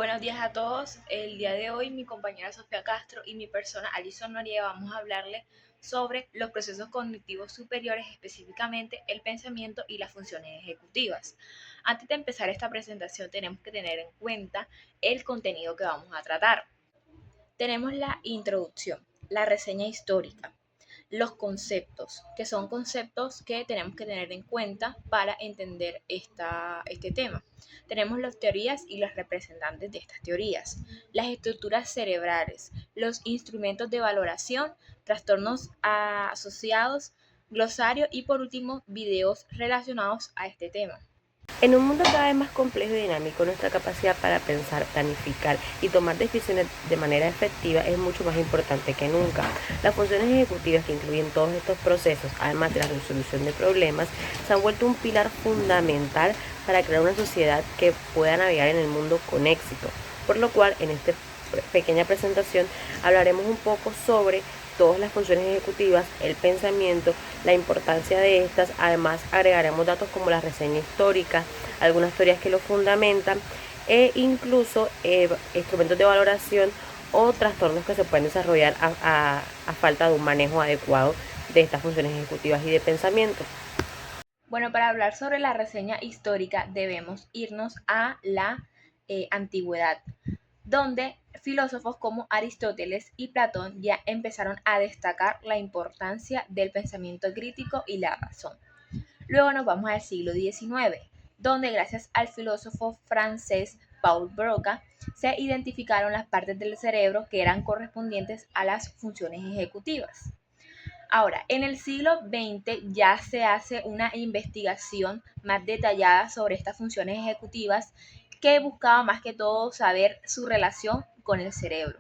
Buenos días a todos. El día de hoy mi compañera Sofía Castro y mi persona Alison Noriega vamos a hablarles sobre los procesos cognitivos superiores, específicamente el pensamiento y las funciones ejecutivas. Antes de empezar esta presentación tenemos que tener en cuenta el contenido que vamos a tratar. Tenemos la introducción, la reseña histórica, los conceptos, que son conceptos que tenemos que tener en cuenta para entender este tema. Tenemos las teorías y los representantes de estas teorías, las estructuras cerebrales, los instrumentos de valoración, trastornos asociados, glosario y por último videos relacionados a este tema. En un mundo cada vez más complejo y dinámico, nuestra capacidad para pensar, planificar y tomar decisiones de manera efectiva es mucho más importante que nunca. Las funciones ejecutivas que incluyen todos estos procesos, además de la resolución de problemas, se han vuelto un pilar fundamental para crear una sociedad que pueda navegar en el mundo con éxito. Por lo cual, en esta pequeña presentación hablaremos un poco sobre todas las funciones ejecutivas, el pensamiento, la importancia de estas. Además agregaremos datos como la reseña histórica, algunas teorías que lo fundamentan e incluso instrumentos de valoración o trastornos que se pueden desarrollar a falta de un manejo adecuado de estas funciones ejecutivas y de pensamiento. Bueno, para hablar sobre la reseña histórica debemos irnos a la antigüedad, donde filósofos como Aristóteles y Platón ya empezaron a destacar la importancia del pensamiento crítico y la razón. Luego nos vamos al siglo XIX, donde gracias al filósofo francés Paul Broca se identificaron las partes del cerebro que eran correspondientes a las funciones ejecutivas. Ahora, en el siglo XX ya se hace una investigación más detallada sobre estas funciones ejecutivas que buscaba más que todo saber su relación con el cerebro.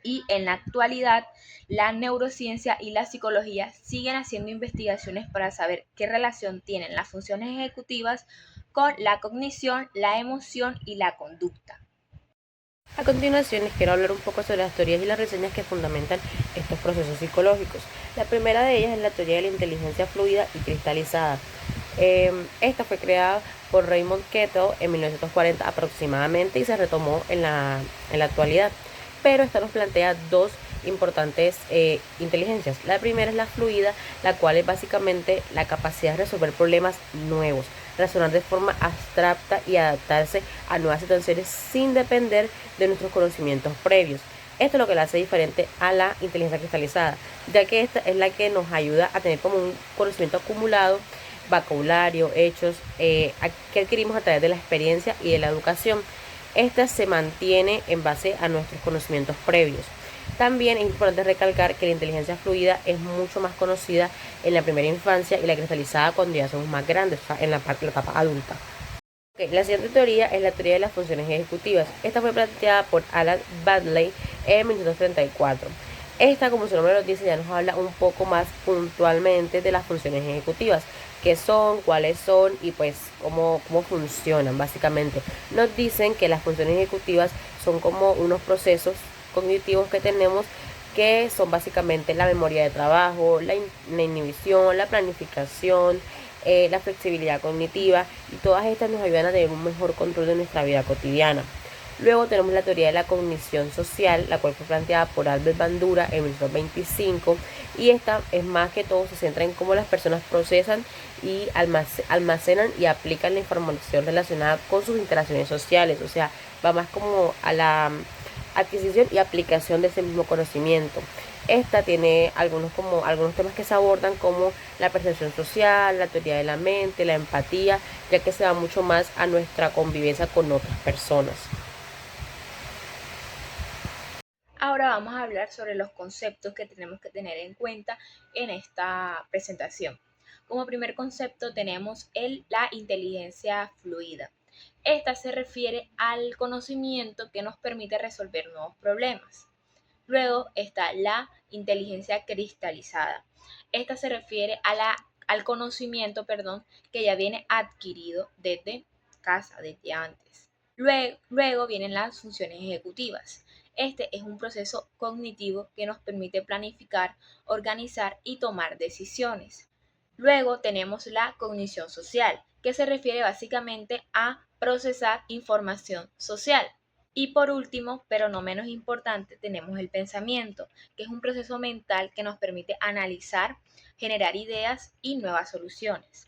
Y en la actualidad, la neurociencia y la psicología siguen haciendo investigaciones para saber qué relación tienen las funciones ejecutivas con la cognición, la emoción y la conducta. A continuación les quiero hablar un poco sobre las teorías y las reseñas que fundamentan estos procesos psicológicos. La primera de ellas es la teoría de la inteligencia fluida y cristalizada. Esta fue creada por Raymond Kettle en 1940 aproximadamente y se retomó en la actualidad. Pero esta nos plantea dos importantes inteligencias. La primera es la fluida, la cual es básicamente la capacidad de resolver problemas nuevos, razonar de forma abstracta y adaptarse a nuevas situaciones sin depender de nuestros conocimientos previos. Esto es lo que la hace diferente a la inteligencia cristalizada, ya que esta es la que nos ayuda a tener como un conocimiento acumulado, vocabulario, hechos que adquirimos a través de la experiencia y de la educación. Esta se mantiene en base a nuestros conocimientos previos. También es importante recalcar que la inteligencia fluida es mucho más conocida en la primera infancia y la cristalizada cuando ya somos más grandes, o sea, en la etapa adulta. La siguiente teoría es la teoría de las funciones ejecutivas. Esta fue planteada por Alan Baddeley en 1934. Esta, como su nombre lo dice, ya nos habla un poco más puntualmente de las funciones ejecutivas, qué son, cuáles son y pues cómo funcionan básicamente. Nos dicen que las funciones ejecutivas son como unos procesos cognitivos que tenemos que son básicamente la memoria de trabajo, la inhibición, la planificación, la flexibilidad cognitiva, y todas estas nos ayudan a tener un mejor control de nuestra vida cotidiana. Luego tenemos la teoría de la cognición social, la cual fue planteada por Albert Bandura en 1925, y esta es más que todo se centra en cómo las personas procesan y almacenan y aplican la información relacionada con sus interacciones sociales, o sea, va más como a la adquisición y aplicación de ese mismo conocimiento. Esta tiene algunos temas que se abordan como la percepción social, la teoría de la mente, la empatía, ya que se va mucho más a nuestra convivencia con otras personas. Ahora vamos a hablar sobre los conceptos que tenemos que tener en cuenta en esta presentación. Como primer concepto tenemos la inteligencia fluida. Esta se refiere al conocimiento que nos permite resolver nuevos problemas. Luego está la inteligencia cristalizada. Esta se refiere al conocimiento, que ya viene adquirido desde casa, desde antes. Luego vienen las funciones ejecutivas. Este es un proceso cognitivo que nos permite planificar, organizar y tomar decisiones. Luego tenemos la cognición social, que se refiere básicamente a procesar información social. Y por último, pero no menos importante, tenemos el pensamiento, que es un proceso mental que nos permite analizar, generar ideas y nuevas soluciones.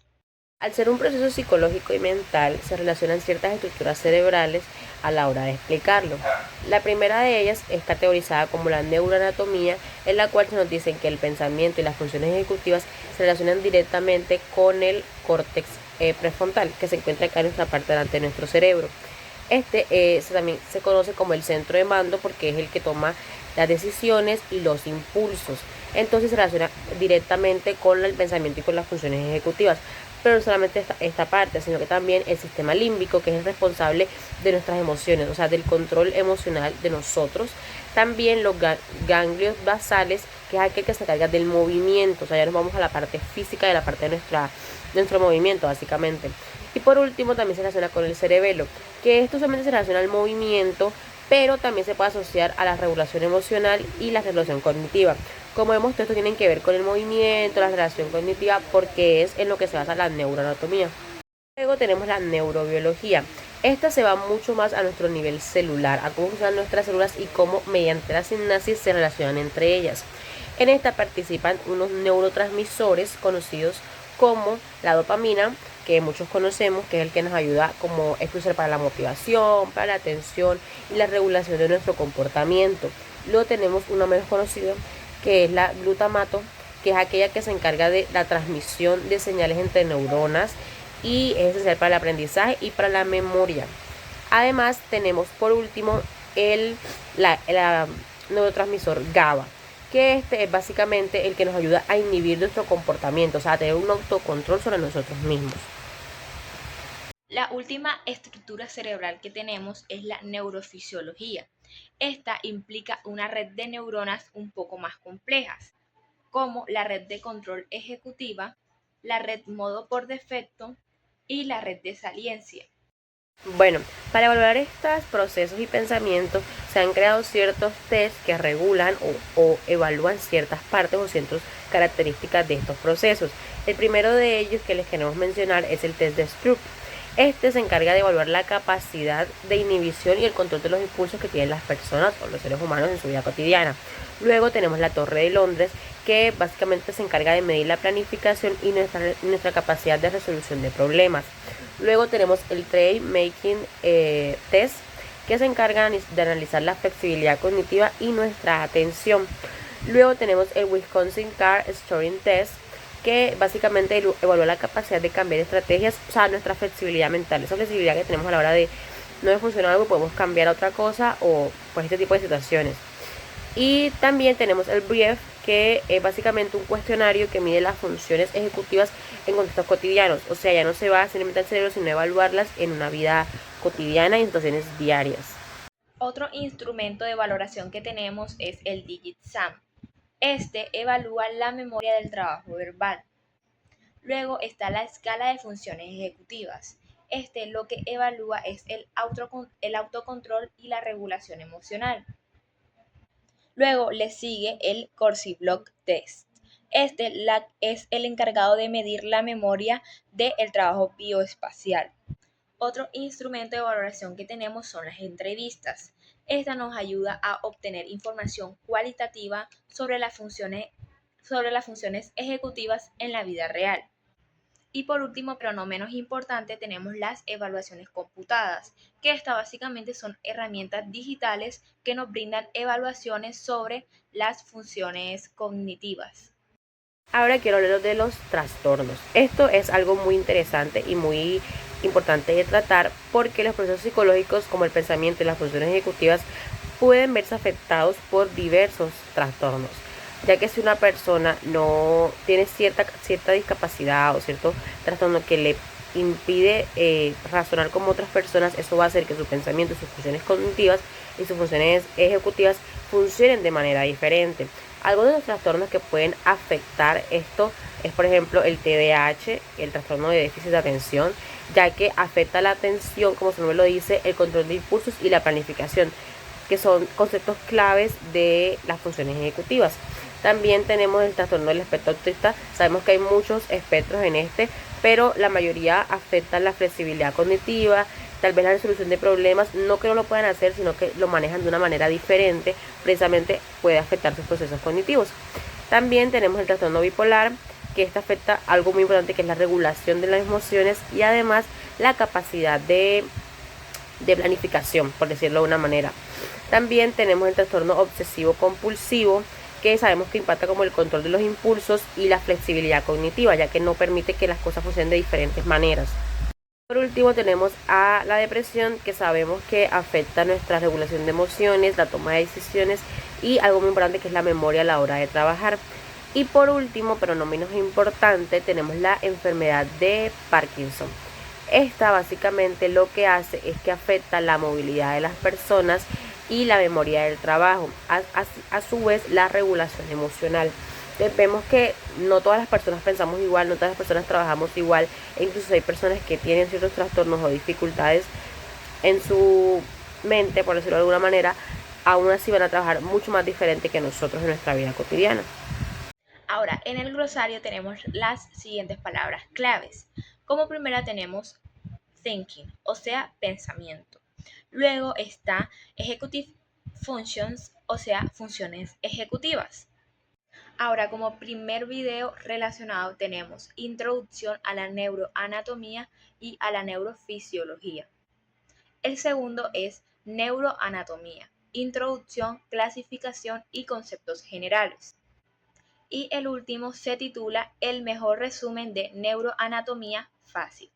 Al ser un proceso psicológico y mental, se relacionan ciertas estructuras cerebrales a la hora de explicarlo. La primera de ellas es categorizada como la neuroanatomía, en la cual se nos dicen que el pensamiento y las funciones ejecutivas se relacionan directamente con el córtex prefrontal, que se encuentra acá en nuestra parte delante de nuestro cerebro. También se conoce como el centro de mando porque es el que toma las decisiones y los impulsos. Entonces se relaciona directamente con el pensamiento y con las funciones ejecutivas. Pero no solamente esta parte, sino que también el sistema límbico, que es el responsable de nuestras emociones, o sea, del control emocional de nosotros. También los ganglios basales, que es aquel que se encarga del movimiento, o sea, ya nos vamos a la parte física de la parte de nuestro movimiento, básicamente. Y por último, también se relaciona con el cerebelo, que esto solamente se relaciona al movimiento, pero también se puede asociar a la regulación emocional y la regulación cognitiva. Como vemos, todo esto tiene que ver con el movimiento, la relación cognitiva, porque es en lo que se basa la neuroanatomía. Luego tenemos la neurobiología. Esta se va mucho más a nuestro nivel celular, a cómo funcionan nuestras células y cómo mediante la sinapsis se relacionan entre ellas. En esta participan unos neurotransmisores conocidos como la dopamina, que muchos conocemos, que es el que nos ayuda como expulsar para la motivación, para la atención y la regulación de nuestro comportamiento. Luego tenemos una menos conocida, que es la glutamato, que es aquella que se encarga de la transmisión de señales entre neuronas y es esencial para el aprendizaje y para la memoria. Además tenemos por último el neurotransmisor GABA, que este es básicamente el que nos ayuda a inhibir nuestro comportamiento, o sea, a tener un autocontrol sobre nosotros mismos. La última estructura cerebral que tenemos es la neurofisiología. Esta implica una red de neuronas un poco más complejas, como la red de control ejecutiva, la red modo por defecto y la red de saliencia. Bueno, para evaluar estos procesos y pensamientos se han creado ciertos tests que regulan o evalúan ciertas partes o ciertas características de estos procesos. El primero de ellos que les queremos mencionar es el test de Stroop. Este se encarga de evaluar la capacidad de inhibición y el control de los impulsos que tienen las personas o los seres humanos en su vida cotidiana. Luego tenemos la Torre de Londres, que básicamente se encarga de medir la planificación y nuestra capacidad de resolución de problemas. Luego tenemos el Trade Making Test, que se encarga de analizar la flexibilidad cognitiva y nuestra atención. Luego tenemos el Wisconsin Car Storing Test, que básicamente evalúa la capacidad de cambiar estrategias, o sea, nuestra flexibilidad mental, esa flexibilidad que tenemos a la hora de no de funcionar algo, podemos cambiar a otra cosa o pues este tipo de situaciones. Y también tenemos el Brief, que es básicamente un cuestionario que mide las funciones ejecutivas en contextos cotidianos, o sea, ya no se va simplemente al cerebro, sino evaluarlas en una vida cotidiana y en situaciones diarias. Otro instrumento de valoración que tenemos es el DigitSam. Este evalúa la memoria del trabajo verbal. Luego está la escala de funciones ejecutivas. Este lo que evalúa es el autocontrol y la regulación emocional. Luego le sigue el Corsi Block Test. Es el encargado de medir la memoria del trabajo bioespacial. Otro instrumento de valoración que tenemos son las entrevistas. Esta nos ayuda a obtener información cualitativa sobre las funciones ejecutivas en la vida real. Y por último, pero no menos importante, tenemos las evaluaciones computadas, que estas básicamente son herramientas digitales que nos brindan evaluaciones sobre las funciones cognitivas. Ahora quiero hablar de los trastornos. Esto es algo muy interesante y muy importante de tratar porque los procesos psicológicos como el pensamiento y las funciones ejecutivas pueden verse afectados por diversos trastornos, ya que si una persona no tiene cierta discapacidad o cierto trastorno que le impide razonar como otras personas, eso va a hacer que su pensamiento, sus funciones cognitivas y sus funciones ejecutivas funcionen de manera diferente. Algunos de los trastornos que pueden afectar esto es, por ejemplo, el TDAH, el trastorno de déficit de atención, ya que afecta la atención, como su nombre lo dice, el control de impulsos y la planificación, que son conceptos claves de las funciones ejecutivas. También tenemos el trastorno del espectro autista. Sabemos que hay muchos espectros en este, pero la mayoría afectan la flexibilidad cognitiva, tal vez la resolución de problemas, no que no lo puedan hacer, sino que lo manejan de una manera diferente, precisamente puede afectar sus procesos cognitivos. También tenemos el trastorno bipolar, que esta afecta algo muy importante, que es la regulación de las emociones y además la capacidad de planificación, por decirlo de una manera. También tenemos el trastorno obsesivo compulsivo, que sabemos que impacta como el control de los impulsos y la flexibilidad cognitiva, ya que no permite que las cosas funcionen de diferentes maneras. Por último tenemos a la depresión, que sabemos que afecta nuestra regulación de emociones, la toma de decisiones y algo muy importante, que es la memoria a la hora de trabajar. Y por último, pero no menos importante, tenemos la enfermedad de Parkinson. Esta básicamente lo que hace es que afecta la movilidad de las personas y la memoria del trabajo, a su vez la regulación emocional. Entonces vemos que no todas las personas pensamos igual, no todas las personas trabajamos igual, e incluso hay personas que tienen ciertos trastornos o dificultades en su mente, por decirlo de alguna manera, aún así van a trabajar mucho más diferente que nosotros en nuestra vida cotidiana. Ahora, en el glosario tenemos las siguientes palabras claves. Como primera tenemos thinking, o sea, pensamiento. Luego está executive functions, o sea, funciones ejecutivas. Ahora, como primer video relacionado tenemos introducción a la neuroanatomía y a la neurofisiología. El segundo es neuroanatomía, introducción, clasificación y conceptos generales. Y el último se titula El mejor resumen de neuroanatomía fácil.